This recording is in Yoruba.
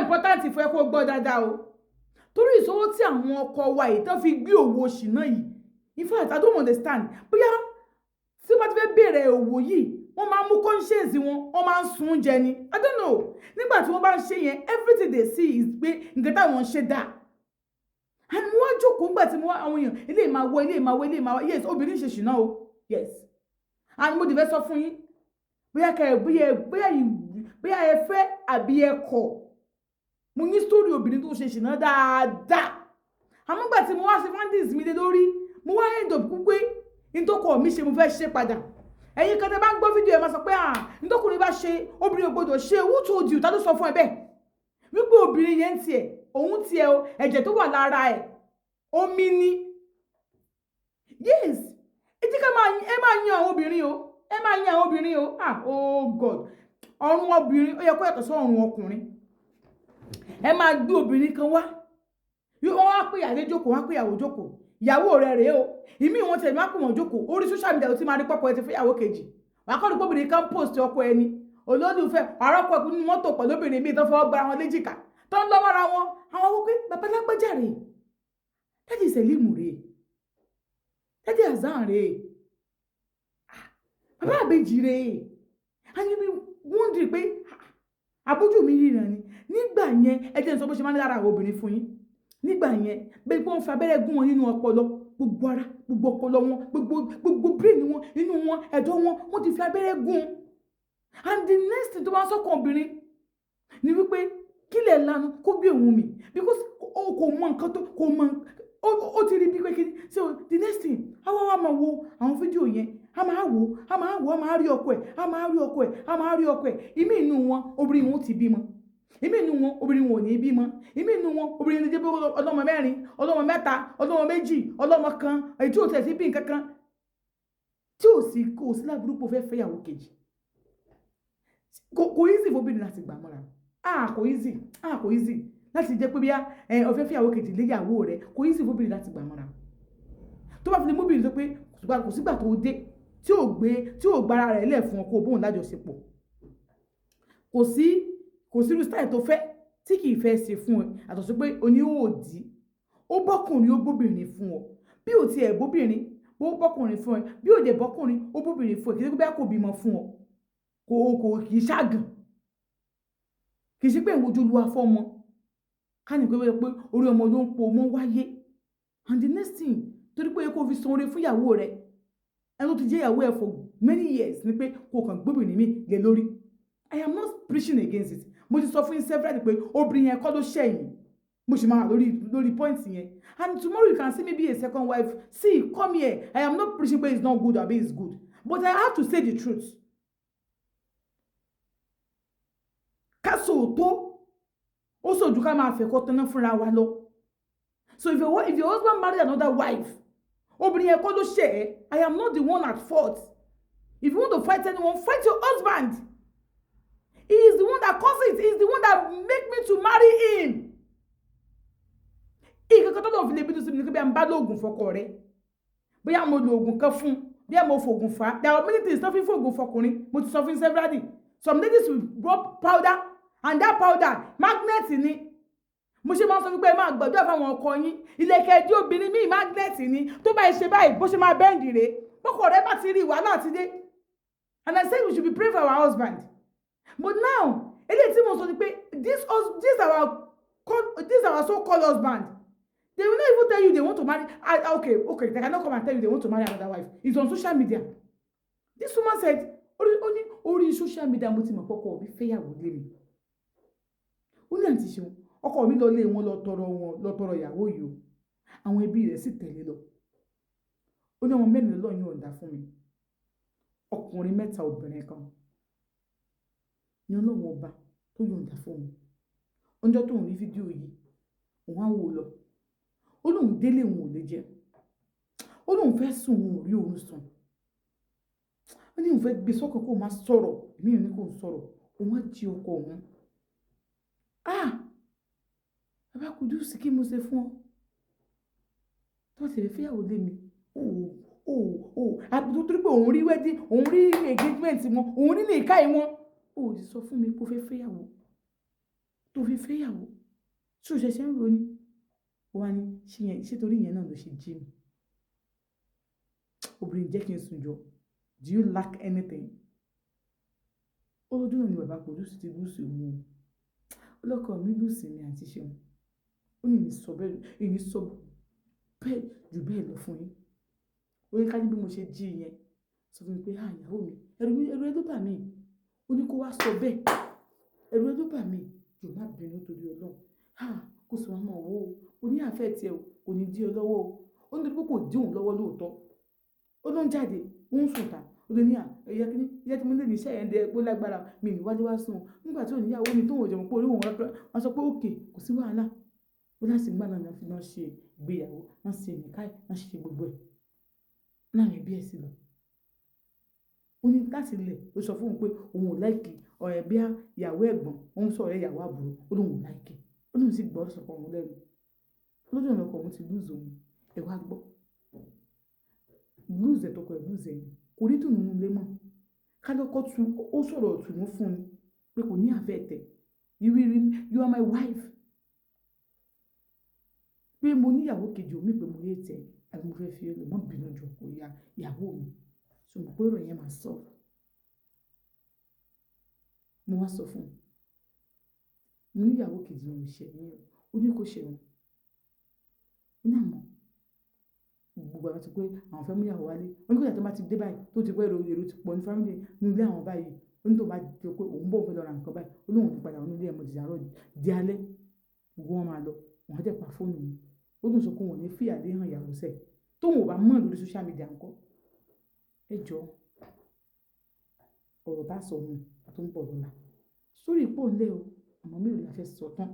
important fún ẹ kó gbọ́ dáadáa o torí ìṣòwò tí àwọn ọkọ wa yìí tán fi gbé òwò ṣìnà yìí in fact I don't understand bóyá tí wọ́n ti fẹ́ bẹ̀rẹ̀ òwò yìí wọ́n máa ń mú conscience wọ́n máa ń sun oúnjẹ ni I don't know nígbà tí wọ́n bá ń ṣe yẹn everything they see is pé nǹkan táwọn ń ṣe dáa and mo wá jókòó nígbà tí mo wá àwọn èèyàn ilé ìmáwó yes obìnrin ṣe ṣìnà o yes and mo dìbẹ́ sọ fún yín bóyá ẹ fẹ́ àbí ẹ kọ̀ mo ní story obìnrin tó ṣe ṣìnà dáadáa àmọ́ nígbà tí mo wá ṣe findings mi lé lórí mo wá end up pé nítòkọ̀ mi ṣe mo fẹ́ ṣe padà ẹ̀yin kan tẹ́ bá ń gbọ́ fídíò ẹ̀ máa sọ pé nítòkùnrin bá ṣe obìnrin ò gbọdọ̀ ṣe who told you ta ló sọ fún ẹ bẹ́ẹ̀ wípé obìnrin yẹn tiẹ̀ òun tiẹ̀ o ẹ̀jẹ̀ tó wà lára ẹ̀ omi ni yes ẹ jẹ́ ká ẹ máa yan àwọn obìnrin o ẹ máa yan àwọn obìnrin o oh God ọrùn obìnrin ó yẹ kó yàtọ̀ sí ọrùn ọkùnrin ẹ máa gbé obìnrin kan wá wọ́n wá pé ìyàwó jókòó wọ́n á pé ìyàwó jókòó ìyàwó rẹ̀ rèé o ìmí wọn tẹ̀lé má pè wọ́n jókòó orí social media tí máa rí pọ́pọ́ ẹ ti fẹ́ ìyàwó kejì wàá kọ́ ní pọ́bìnrin kan post ọkọ ẹni olólùfẹ́ àrọ́pọ̀ ẹkùn ní mọ́tò pẹ̀lú obìnrin míì tó fọwọ́ gbara wọn léjìká tó ń lọ́wọ́ ra wọn àwọn wọ́n pé bàbá lágbájá rèé dádì Sẹ̀límù rèé dádì Hasan rèé bàbá àbèjì rèé and you be wondering pé àbójú mi ríran ni nígbà yẹn ẹ jẹ́ n sọ bó ṣe máa ń lára àwọn obìnrin fún yín nígbà yẹn bẹ́ẹ̀ pé wọ́n fi abẹ́rẹ́ gún wọn nínú ọpọlọ gbogbo ara gbogbo ọpọlọ wọn gbogbo brain wọn inú wọn ẹ̀dọ̀ wọn wọ́n ti fi abẹ́rẹ́ gún and the next thing tó máa sọ́kàn obìnrin ni wípé kílẹ̀ lanu kó bí òun mi because o kò mọ nǹkan tó kò mọ ó ti rí bí pé kí so the next thing àwa wa máa wo àwọn fídíò yẹn a máa rí ọkọ ẹ̀ ìmí inú wọn obìnrin wọn ti bímọ ìmí inú wọn obìnrin wọn ò ní bímọ ìmí inú wọn obìnrin ní jẹ́ ọlọ́mọ 4 ọlọ́mọ 3 ọlọ́mọ 2 ọlọ́mọ kan èyí tí ò tẹ̀ sí bí nǹkan kan tí ò sí kò sí láburúkú fẹ́ fẹ́yàwó kejì kò easy fóbìnrin láti gbà mọ́ra kò easy láti jẹ́ pé bí ọ̀fẹ́ fẹ́yàwó kejì léyàwó rẹ̀ kò easy fóbìnrin láti gbà mọ́ra tó bá fi lè móbìnrin tó pé kò sígbà tó dé tí ò gbára rẹ̀ lẹ̀ fún ọkọ bóun lájọṣepọ̀ kò sí irú style tó fẹ́ tí kì í fẹ́ ṣe fún ẹ àtọ̀sí pé oníhòòdì ó bọ́kùnrin ó bóbìnrin fún ọ bí ò tiẹ̀ bóbìnrin bó bọ́kùnrin fún ẹ bí ò dẹ̀ bọ́kùnrin ó bóbìnrin fún ẹ kì í ṣe pé kò bímọ fún ọ kì í ṣàgàn kì í ṣe pé ìwojú lu afọ́mọ ká ní pé orí ọmọ ló ń po ọmọ wáyé and the next thing torí pé kò fi sanre fún ìyàwó rẹ ẹni tó ti jẹ́ ìyàwó ẹ for many years ni pé kò kàn gbóbìnrin mi lé lórí I am not preaching against it mo ti sọ fún yín several pé obìnrin yẹn kọ́ ló ṣẹ̀yìn mo ṣe máa lórí point yẹn and tomorrow you can see me be a second wife see come here I am not preaching pé it's not good abi it's good but I have to say the truth ká sòótọ́ ó sòjú ká máa fẹ̀kọ́ tán náà fúnra wa lọ so if your husband marry another wife obìnrin yẹn kọ́ ló ṣẹ̀ ẹ́ I am not the one at fault if you want to fight anyone fight your husband. He is the one that caused it. He is the one that make me to marry him. Ìkẹ́kọ̀ọ́ tó lọ fi lè bí tó sí mi ní pé à ń bá lóògùn fọkọ rẹ̀. Bóyá mo lo oògùn kan fún, bóyá mo fògùn fà. There are many things tó fi fògùn fọkùnrin. Mo ti sọ fún severally. Some ladies will rub powder and that powder magnet ni. Mo ṣe máa ń sọ wípé ẹ máa gbàdúrà fáwọn ọkọ yín. Ìlẹ̀kẹ̀ ẹdí obìnrin míì magnet ni. Tó bá ṣe báyìí bó ṣe máa bẹ́ǹdì rè. Bọ́kọ rẹ̀ bá ti rí wàhálà ti dé. And I said we should be praying for our husband. But now, eléyìí tí mo sọ ni pé this our so-called husband, they will not even tell you they want to marry. Okay, they cannot come and tell you they want to marry another wife. It's on social media. This woman said, orí social media mo ti mọ̀ pé ọkọ mi fẹ́yàwó lé mi. Ó ní àǹtí ṣeun, ọkọ mi lọ lé wọn lọ tọrọ ìyàwó yìí o. Àwọn ẹbí rẹ̀ sì tẹ̀lé lọ. Ó ní ọmọ mẹ́rin lọ́yún ọ̀dà fún mi. Ọkùnrin 3 obìnrin kan. Ní Ọlọ́run ọba tó yọ̀ǹda fún mi ọjọ́ tó ń rí fídíò yìí òun á wò lọ ó lóun délé òun ò lè jẹ ó lóun fẹ́ sùn òun ò rí oorun sùn ó ní òun fẹ́ gbé sọ́kàn kó máa sọ̀rọ̀ èmi ò ní kó sọ̀rọ̀ òun á jí ọkọ òun bàbá Kúdùsì kí mo ṣe fún ọ tó ti lè fẹ́yàwó lé mi àbùtò torí pé òun rí wedding òun rí engagement wọn òun rí ní ìka wọn ó ti sọ fún mi kó fẹ́ fẹ́yàwó tó fi fẹ́yàwó tí o ṣẹ̀ṣẹ̀ ń ronú wá ní ṣé torí yẹn náà ló ṣe jí mi obìnrin jẹ́ kí n sùn jọ do you lack anything ọlọ́dún náà ni bàbá pòdúsì ti lùsì òun ọlọ́kọ mi lùsì mi àti ṣeun ó ní sọ bẹ́ẹ̀ jù bẹ́ẹ̀ lọ fún yín ó yẹ ká ní bí mo ṣe jí yẹn sọ fún mi pé ìyàwó mi ẹ̀rù ẹ ló bà mí ó ní kó wá sọ bẹ́ẹ̀ ẹ̀rù ẹ ló bà mí jù má bínú torí Ọlọ́run kò sọ àmọ́ owó o ní àfẹ́ tiẹ̀ kò ní dí ọ lọ́wọ́ ó ní pé kò dí òun lọ́wọ́ lóòótọ́ ó ló ń jáde ó ń sùn ta ó lè ní ẹ̀yẹ kí mo lè ní iṣẹ́ yẹn dẹ pé lágbára mi ní wájú wá sùn nígbà tí ò níyàwó mi tó wọ́n jẹun pé orí òun wọn sọ pé òkè kò sí wàhálà ó láti gbà náà fi náà ṣe ìgbéyàwó náà ṣe nìkáì náà ṣe gbogbo ẹ̀ náà rẹ̀ bí ẹ̀ sí lọ ó ní láti ilẹ̀ ó sọ fún òun pé òun ò láìkì ọ̀rẹ́ bí ìyàwó ẹ̀gbọ́n òun sọ ọ̀rẹ́ ìyàwó àbúrò ó lóun ò láìkì ó lóun sì gbọ́ sọ̀kọ̀ òun lẹ́nu lójú ọ̀nà ọkọ̀ òun ti lùzò òun ẹ̀ wá gbọ́ lùzẹ̀ tọkọ ẹ̀ lùzẹ̀ yìí kò ní dùn nínú ilé mọ́ kálọ́kọ́ ó sọ̀rọ̀ ọ̀tùnú fún ni pé kò ní àfẹ́ tẹ̀ you are my wife pé mo níyàwó kejì omi pé mo yé tẹ̀ àbí mo fẹ́ fi ẹ lọ mọ́ bínú jọ kò ya ìyàwó mi ṣùgbọ́n pé ìròyìn yẹn máa sọ mo wá sọ fún un mo níyàwó kejì mi ò ṣe ní ó ní kò ṣe wọn ó ní àmọ́ gbogbo àwọn ti pé àwọn fẹ́ mú ìyàwó wálé ó ní kó yàtọ̀ máa ti dé báyìí tó ti pẹ́ èrò ti pọ̀ ní fámìlì ní ilé àwọn báyìí ó ní tó máa jẹ pé òun bọ̀ fẹ́ lọ ra nǹkan báyìí ó lóun ní padà wọn nílé ẹ̀mọ́ ìdàrọ́ di alẹ́ gbogbo wọn máa lọ wọn á dẹ̀ pa fóònù mi ó dùn sọ pé wọn ò ní fìyàdé hàn ìyàwó sẹ̀ tóun ò bá mọ̀ lórí social media ńkọ́ ẹ jọ ọ̀rọ̀ bá sọ nù tó ń bọ̀ lọ́la sórí ìpò ńlẹ̀ o àmọ́ mélòó la fẹ́ sọ tán